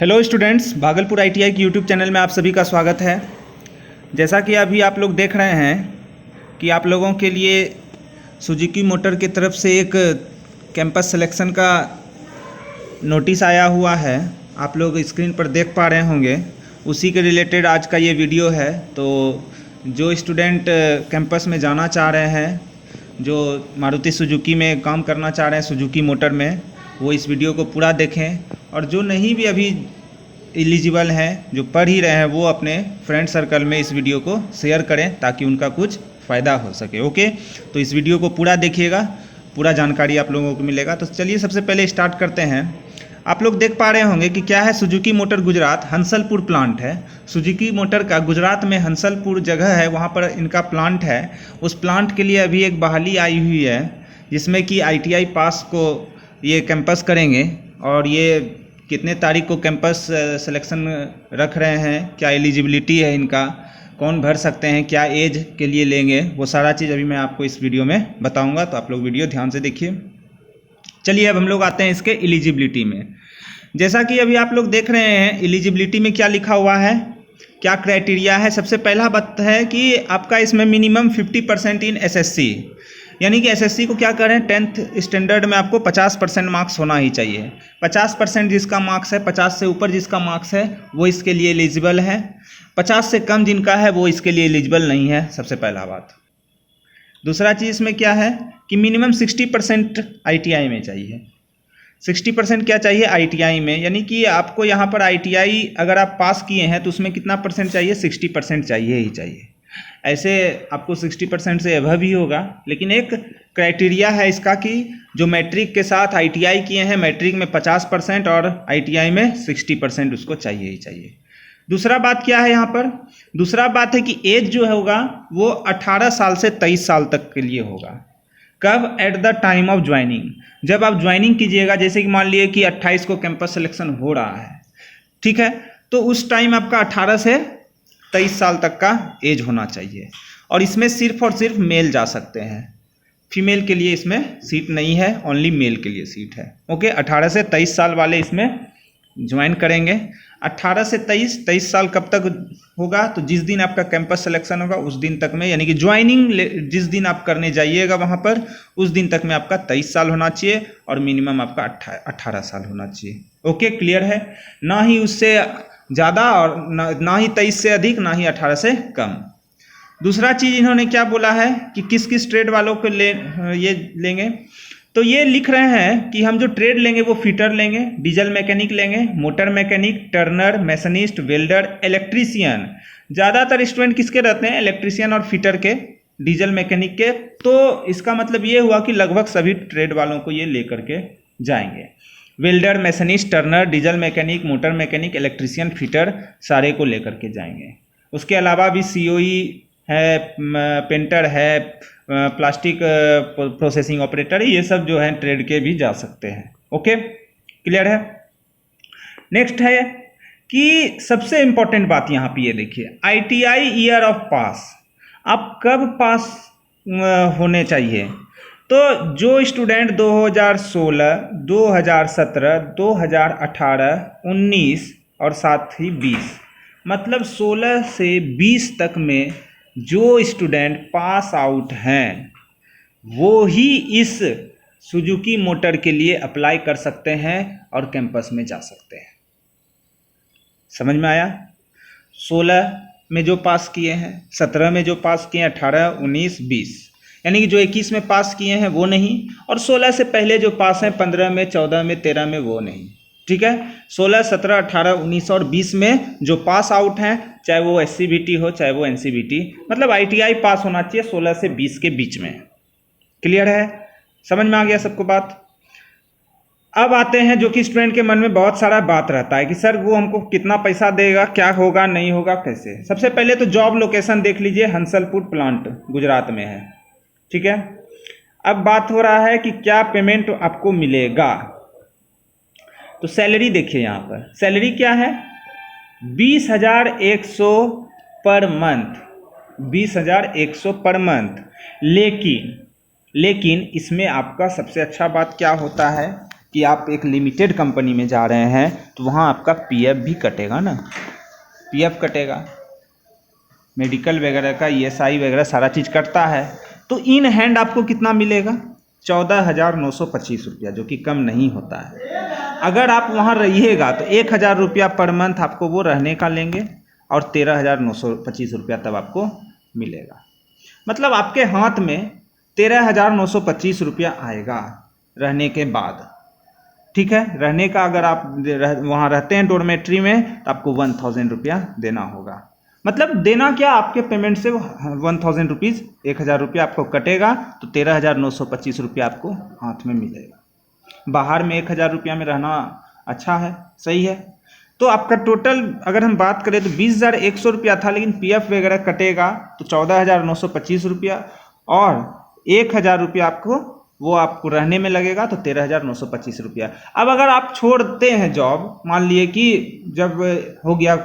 Hello students, Bhagalpur ITI की YouTube channel में आप सभी का स्वागत है। जैसा कि अभी आप लोग देख रहे हैं कि आप लोगों के लिए सुजुकी मोटर की तरफ से एक कैंपस सिलेक्शन का नोटिस आया हुआ है। आप लोग स्क्रीन पर देख पा रहे होंगे, उसी के रिलेटेड आज का ये वीडियो है। तो जो स्टूडेंट कैंपस में जाना चाह रहे हैं, जो मारुति सुजुकी में काम करना चाह रहे हैं सुजुकी मोटर में, वो इस वीडियो को पूरा देखें। और जो नहीं भी अभी एलिजिबल हैं, जो पढ़ ही रहे हैं, वो अपने फ्रेंड सर्कल में इस वीडियो को शेयर करें ताकि उनका कुछ फ़ायदा हो सके। ओके, तो इस वीडियो को पूरा देखिएगा, पूरा जानकारी आप लोगों को मिलेगा। तो चलिए सबसे पहले स्टार्ट करते हैं। आप लोग देख पा रहे होंगे कि क्या है, Suzuki motor Gujarat Hansalpur plant है। सुजुकी मोटर का गुजरात में हंसलपुर जगह है, वहाँ पर इनका प्लांट है। उस प्लांट के लिए अभी एक बहाली आई हुई है, जिसमें कि आईटीआई पास को ये कैंपस करेंगे। और ये कितने तारीख को कैंपस सिलेक्शन रख रहे हैं, क्या एलिजिबिलिटी है इनका, कौन भर सकते हैं, क्या एज के लिए लेंगे, वो सारा चीज़ अभी मैं आपको इस वीडियो में बताऊंगा। तो आप लोग वीडियो ध्यान से देखिए। चलिए अब हम लोग आते हैं इसके एलिजिबिलिटी में। जैसा कि अभी आप लोग देख रहे हैं, एलिजिबिलिटी में क्या लिखा हुआ है, क्या क्राइटेरिया है। सबसे पहला बात है कि आपका इसमें मिनिमम 50% इन एसएससी, यानी कि एसएससी को क्या करें, 10th स्टैंडर्ड में आपको 50% मार्क्स होना ही चाहिए। 50% जिसका मार्क्स है, 50 से ऊपर जिसका मार्क्स है, वो इसके लिए एलिजिबल है। 50 से कम जिनका है वो इसके लिए एलिजिबल नहीं है, सबसे पहला बात। दूसरा चीज़ इसमें क्या है कि मिनिमम 60% आईटीआई में चाहिए। 60% क्या चाहिए आईटीआई में, यानी कि आपको यहाँ पर आईटीआई अगर आप पास किए हैं तो उसमें कितना परसेंट चाहिए, 60% चाहिए ही चाहिए। ऐसे आपको 60% से अबव ही होगा, लेकिन एक क्राइटेरिया है इसका कि जो मैट्रिक के साथ आईटीआई किए हैं, मैट्रिक में 50% और आईटीआई में 60% उसको चाहिए ही चाहिए। दूसरा बात क्या है यहाँ पर, दूसरा बात है कि एज जो होगा वो 18 साल से 23 साल तक के लिए होगा। कब, at the time of joining, जब आप ज्वाइनिंग कीजिएगा। जैसे कि मान लिए कि 28 को कैंपस सिलेक्शन हो रहा है, ठीक है, तो उस टाइम आपका 18 से 23 साल तक का एज होना चाहिए। और इसमें सिर्फ और सिर्फ मेल जा सकते हैं, फीमेल के लिए इसमें सीट नहीं है, ओनली मेल के लिए सीट है। ओके, 18 से 23 साल वाले इसमें ज्वाइन करेंगे। 18 से 23 साल कब तक होगा, तो जिस दिन आपका कैंपस सिलेक्शन होगा उस दिन तक में, यानी कि ज्वाइनिंग जिस दिन आप करने जाइएगा वहाँ पर, उस दिन तक में आपका 23 साल होना चाहिए और मिनिमम आपका 18 साल होना चाहिए। ओके, क्लियर है, ना ही उससे ज़्यादा और ना ही 23 से अधिक, ना ही 18 से कम। दूसरा चीज़ इन्होंने क्या बोला है कि किस किस ट्रेड वालों को ये लेंगे। तो ये लिख रहे हैं कि हम जो ट्रेड लेंगे वो फिटर लेंगे, डीजल मैकेनिक लेंगे, motor mechanic, turner, machinist, welder, electrician. ज़्यादातर स्टूडेंट किसके रहते हैं, इलेक्ट्रीशियन और फिटर के, डीजल मैकेनिक के। तो इसका मतलब ये हुआ कि लगभग सभी ट्रेड वालों को ये लेकर के जाएंगे। Welder, machinist, turner, diesel mechanic, motor mechanic, electrician, fitter, सारे को लेकर के जाएंगे। उसके अलावा भी सीओई है, पेंटर है, प्लास्टिक प्रोसेसिंग ऑपरेटर, ये सब जो है ट्रेड के भी जा सकते हैं। ओके, क्लियर है। नेक्स्ट है कि सबसे इंपॉर्टेंट बात यहाँ पे ये देखिए, आईटीआई ईयर ऑफ पास, आप कब पास होने चाहिए। तो जो स्टूडेंट 2016, 2017, 2018, 19 और साथ ही 20, मतलब 16 से 20 तक में जो स्टूडेंट पास आउट हैं वो ही इस सुजुकी मोटर के लिए अप्लाई कर सकते हैं और कैंपस में जा सकते हैं। समझ में आया। 16 में जो पास किए हैं, 17 में जो पास किए हैं, 18, 19, 20, यानी कि जो 21 में पास किए हैं वो नहीं, और 16 से पहले जो पास हैं 15 में, 14 में, 13 में, वो नहीं। ठीक है, 16, 17, 18, 19 और 20 में जो पास आउट हैं, चाहे वो एससीबीटी हो चाहे वो एनसीबीटी, मतलब आईटीआई पास होना चाहिए 16 से 20 के बीच में। क्लियर है, समझ में आ गया सबको बात। अब आते हैं जो कि स्टूडेंट के मन में बहुत सारा बात रहता है कि सर वो हमको कितना पैसा देगा, क्या होगा, नहीं होगा, कैसे। सबसे पहले तो जॉब लोकेशन देख लीजिए, हंसलपुर प्लांट गुजरात में है। ठीक है, अब बात हो रहा है कि क्या पेमेंट आपको मिलेगा। तो सैलरी देखिए, यहाँ पर सैलरी क्या है, 20,100 पर मंथ, 20,100 पर मंथ। लेकिन इसमें आपका सबसे अच्छा बात क्या होता है कि आप एक लिमिटेड कंपनी में जा रहे हैं तो वहाँ आपका पीएफ भी कटेगा ना, पीएफ कटेगा, मेडिकल वगैरह का ईएसआई वगैरह सारा चीज़ कटता है। तो इन हैंड आपको कितना मिलेगा? 14,925 रुपया, जो कि कम नहीं होता है। अगर आप वहाँ रहिएगा तो 1,000 रुपया पर मंथ आपको वो रहने का लेंगे और 13,925 रुपया तब आपको मिलेगा। मतलब आपके हाथ में 13,925 रुपया आएगा रहने के बाद। ठीक है, रहने का अगर आप वहाँ रहते हैं डॉर्मेट्री में तो आपको 1,000 रुपया देना होगा। मतलब देना क्या, आपके पेमेंट से 1,000 रुपीज़, 1,000 रुपया आपको कटेगा तो 13,925 रुपया आपको हाथ में मिलेगा। बाहर में 1,000 रुपया में रहना अच्छा है, सही है। तो आपका टोटल अगर हम बात करें तो 20,100 रुपया था, लेकिन पीएफ वगैरह कटेगा तो 14,925 रुपया और 1,000 रुपया आपको रहने में लगेगा तो 13,925 रुपया। अब अगर आप छोड़ते हैं जॉब, मान लिए कि जब हो गया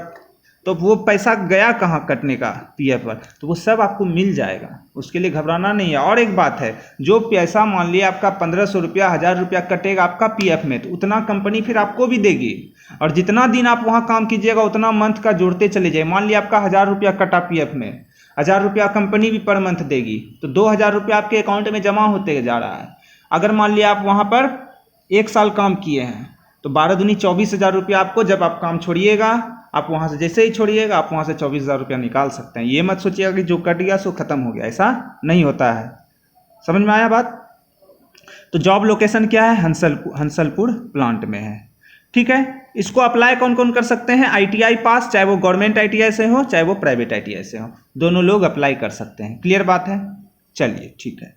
तो वो पैसा गया कहाँ कटने का, पीएफ पर, तो वो सब आपको मिल जाएगा, उसके लिए घबराना नहीं है। और एक बात है, जो पैसा मान लिया आपका 1,500 रुपया 1,000 रुपया कटेगा आपका पीएफ में, तो उतना कंपनी फिर आपको भी देगी और जितना दिन आप वहाँ काम कीजिएगा उतना मंथ का जोड़ते चले जाए। मान लिया आपका 1,000 रुपया कटा पीएफ में, 1,000 रुपया कंपनी भी पर मंथ देगी, तो 2,000 रुपया आपके अकाउंट में जमा होते जा रहा है। अगर मान लिया आप वहाँ पर 1 साल काम किए हैं तो 12 दूनी 24,000 रुपया आपको, जब आप काम छोड़िएगा, आप वहाँ से जैसे ही छोड़िएगा आप वहाँ से 24,000 रुपया निकाल सकते हैं। ये मत सोचिएगा कि जो कट गया सो खत्म हो गया, ऐसा नहीं होता है। समझ में आया बात? तो जॉब लोकेशन क्या है? हंसलपुर प्लांट में है। ठीक है, इसको अप्लाई कौन कौन कर सकते हैं? ITI पास, चाहे वो गवर्नमेंट ITI से हो चाहे वो प्राइवेट ITI से हो, दोनों लोग अप्लाई कर सकते हैं। क्लियर बात है? चलिए ठीक है।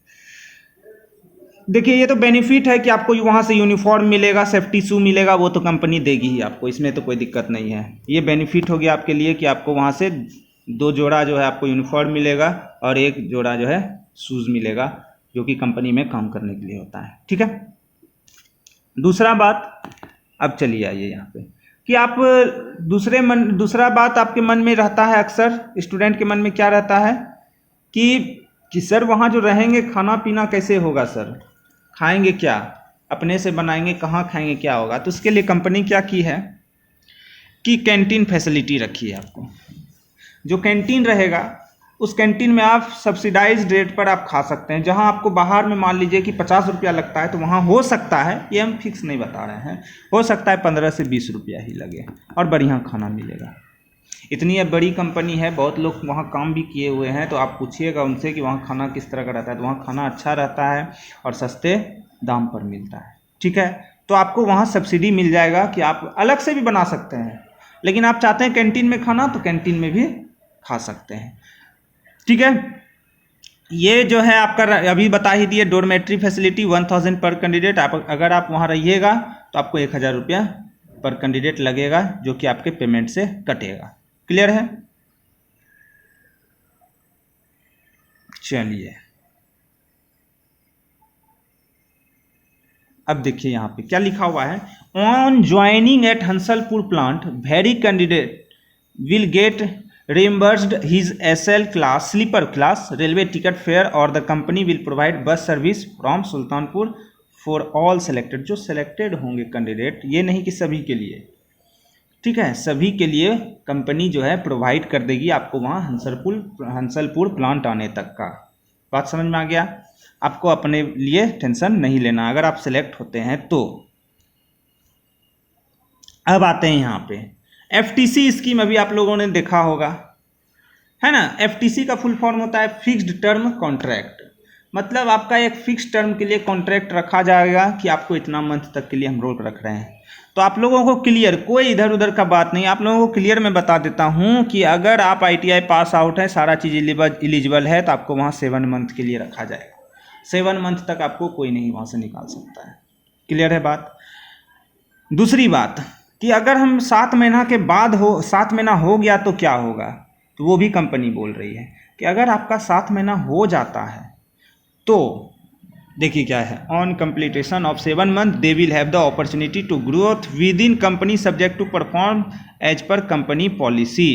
देखिए, ये तो बेनिफिट है कि आपको वहाँ से यूनिफॉर्म मिलेगा, सेफ्टी शू मिलेगा, वो तो कंपनी देगी ही आपको, इसमें तो कोई दिक्कत नहीं है। ये बेनिफिट हो गया आपके लिए कि आपको वहाँ से 2 जोड़ा जो है आपको यूनिफॉर्म मिलेगा और 1 जोड़ा जो है शूज़ मिलेगा, जो कि कंपनी में काम करने के लिए होता है। ठीक है, दूसरा बात, अब चलिए आइए यहाँ पे कि आप दूसरा बात आपके मन में रहता है, अक्सर स्टूडेंट के मन में क्या रहता है कि सर वहाँ जो रहेंगे खाना पीना कैसे होगा, सर खाएंगे क्या, अपने से बनाएंगे, कहाँ खाएंगे, क्या होगा? तो उसके लिए कंपनी क्या की है कि कैंटीन फैसिलिटी रखी है आपको। जो कैंटीन रहेगा उस कैंटीन में आप सब्सिडाइज्ड रेट पर आप खा सकते हैं। जहां आपको बाहर में मान लीजिए कि 50 रुपया लगता है तो वहां हो सकता है, ये हम फिक्स नहीं बता रहे हैं, हो सकता है 15 से 20 रुपया ही लगे और बढ़िया खाना मिलेगा। इतनी बड़ी कंपनी है, बहुत लोग वहाँ काम भी किए हुए हैं, तो आप पूछिएगा उनसे कि वहाँ खाना किस तरह का रहता है, तो वहाँ खाना अच्छा रहता है और सस्ते दाम पर मिलता है। ठीक है, तो आपको वहाँ सब्सिडी मिल जाएगा कि आप अलग से भी बना सकते हैं, लेकिन आप चाहते हैं कैंटीन में खाना तो कैंटीन में भी खा सकते हैं। ठीक है, ये जो है आपका अभी बता ही दिए, डॉर्मेट्री फैसिलिटी 1,000 पर कैंडिडेट। आप अगर आप वहाँ रहिएगा तो आपको 1,000 रुपया पर कैंडिडेट लगेगा, जो कि आपके पेमेंट से कटेगा। क्लियर है? चलिए अब देखिए यहाँ पे क्या लिखा हुआ है, on joining at Hansalpur plant very candidate will get reimbursed his SL class sleeper class railway ticket fare और the company will provide bus service from Sultanpur for all selected। जो selected होंगे कैंडिडेट, ये नहीं कि सभी के लिए, ठीक है, सभी के लिए कंपनी जो है प्रोवाइड कर देगी आपको वहाँ हंसलपुर प्लांट आने तक का। बात समझ में आ गया? आपको अपने लिए टेंशन नहीं लेना अगर आप सेलेक्ट होते हैं तो। अब आते हैं यहाँ पे FTC स्कीम, अभी आप लोगों ने देखा होगा, है ना। FTC का फुल फॉर्म होता है फिक्स्ड टर्म कॉन्ट्रैक्ट। मतलब आपका एक फिक्स टर्म के लिए कॉन्ट्रैक्ट रखा जाएगा कि आपको इतना मंथ तक के लिए हम रोक रख रहे हैं। तो आप लोगों को क्लियर, कोई इधर उधर का बात नहीं, आप लोगों को क्लियर मैं बता देता हूँ कि अगर आप ITI पास आउट है, सारा चीज़ एलिजिबल है, तो आपको वहाँ 7 मंथ के लिए रखा जाएगा। 7 मंथ तक आपको कोई नहीं वहाँ से निकाल सकता है। क्लियर है बात? दूसरी बात कि अगर हम 7 महीना के बाद 7 महीना हो गया तो क्या होगा, तो वो भी कंपनी बोल रही है कि अगर आपका 7 महीना हो जाता है तो देखिए क्या है, on completion of 7 month they will have the opportunity to growth within company subject to perform as per company policy.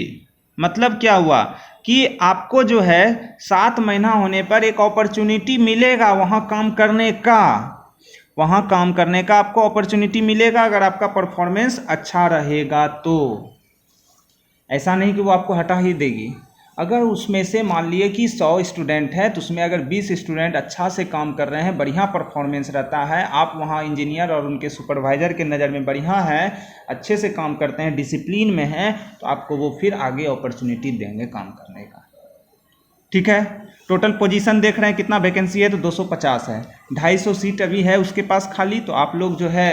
मतलब क्या हुआ कि आपको जो है 7 महीना होने पर एक अपॉर्चुनिटी मिलेगा वहाँ काम करने का। वहाँ काम करने का आपको अपॉर्चुनिटी मिलेगा अगर आपका परफॉर्मेंस अच्छा रहेगा तो। ऐसा नहीं कि वो आपको हटा ही देगी। अगर उसमें से मान लिए कि 100 स्टूडेंट है तो उसमें अगर 20 स्टूडेंट अच्छा से काम कर रहे हैं, बढ़िया परफॉर्मेंस रहता है, आप वहाँ इंजीनियर और उनके सुपरवाइज़र के नज़र में बढ़िया है, अच्छे से काम करते हैं, डिसिप्लिन में हैं, तो आपको वो फिर आगे अपॉर्चुनिटी देंगे काम करने का। ठीक है। टोटल पोजीशन देख रहे हैं कितना वैकेंसी है, तो 250 है। 250 सीट अभी है उसके पास खाली। तो आप लोग जो है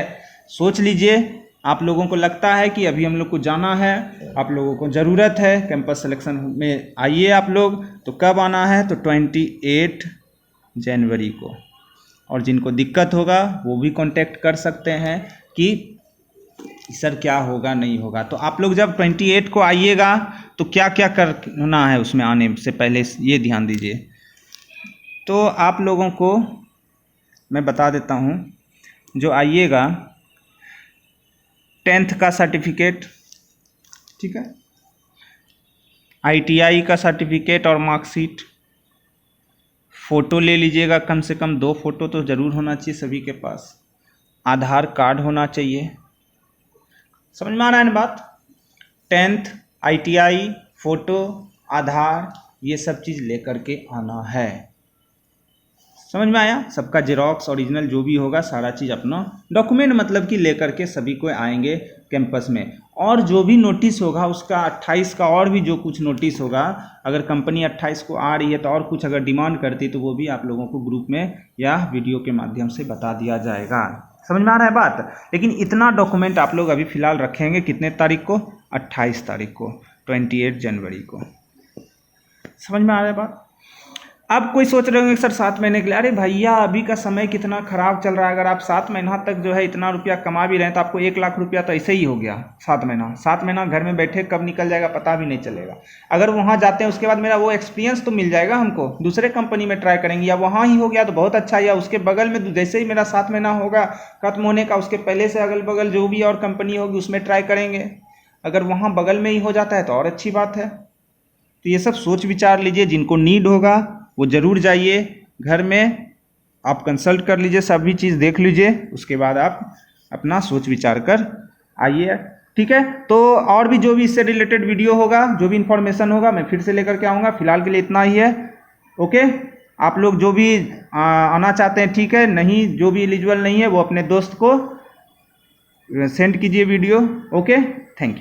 सोच लीजिए, आप लोगों को लगता है कि अभी हम लोग को जाना है, आप लोगों को ज़रूरत है, कैंपस सिलेक्शन में आइए आप लोग। तो कब आना है, तो 28 जनवरी को। और जिनको दिक्कत होगा वो भी कांटेक्ट कर सकते हैं कि सर क्या होगा नहीं होगा। तो आप लोग जब 28 को आइएगा तो क्या क्या करना है उसमें आने से पहले ये ध्यान दीजिए। तो आप लोगों को मैं बता देता हूँ, जो आइएगा 10th का सर्टिफिकेट, ठीक है, ITI का सर्टिफिकेट और मार्कशीट, फ़ोटो ले लीजिएगा, कम से कम 2 फोटो तो ज़रूर होना चाहिए सभी के पास। आधार कार्ड होना चाहिए। समझ में आ रहा है ना बात। 10th, ITI, फ़ोटो, आधार, ये सब चीज़ लेकर के आना है। समझ में आया। सबका जेरॉक्स ओरिजिनल जो भी होगा सारा चीज़ अपना डॉक्यूमेंट मतलब कि लेकर के सभी को आएंगे कैंपस में। और जो भी नोटिस होगा उसका 28 का, और भी जो कुछ नोटिस होगा, अगर कंपनी 28 को आ रही है तो और कुछ अगर डिमांड करती तो वो भी आप लोगों को ग्रुप में या वीडियो के माध्यम से बता दिया जाएगा। समझ में आ रहा है बात। लेकिन इतना डॉक्यूमेंट आप लोग अभी फ़िलहाल रखेंगे कितने तारीख को, 28 तारीख को, 28 जनवरी को। समझ में आ रहा है बात। अब कोई सोच रहे होंगे सर 7 महीने के लिए, अरे भैया अभी का समय कितना ख़राब चल रहा है, अगर आप 7 महीना तक जो है इतना रुपया कमा भी रहे हैं तो आपको 1 लाख रुपया तो ऐसे ही हो गया। 7 महीना घर में बैठे कब निकल जाएगा पता भी नहीं चलेगा। अगर वहाँ जाते हैं उसके बाद मेरा वो एक्सपीरियंस तो मिल जाएगा हमको, दूसरे कंपनी में ट्राई करेंगे, या वहाँ ही हो गया तो बहुत अच्छा, या उसके बगल में जैसे ही मेरा 7 महीना होगा खत्म होने का उसके पहले से अगल बगल जो भी और कंपनी होगी उसमें ट्राई करेंगे। अगर वहाँ बगल में ही हो जाता है तो और अच्छी बात है। तो ये सब सोच विचार लीजिए, जिनको नीड होगा वो ज़रूर जाइए, घर में आप कंसल्ट कर लीजिए, सभी चीज़ देख लीजिए, उसके बाद आप अपना सोच विचार कर आइए। ठीक है। तो और भी जो भी इससे रिलेटेड वीडियो होगा, जो भी इन्फॉर्मेशन होगा मैं फिर से लेकर के आऊँगा। फिलहाल के लिए इतना ही है। ओके। आप लोग जो भी आना चाहते हैं ठीक है, नहीं जो भी एलिजिबल नहीं है वो अपने दोस्त को सेंड कीजिए वीडियो। Okay, thank you.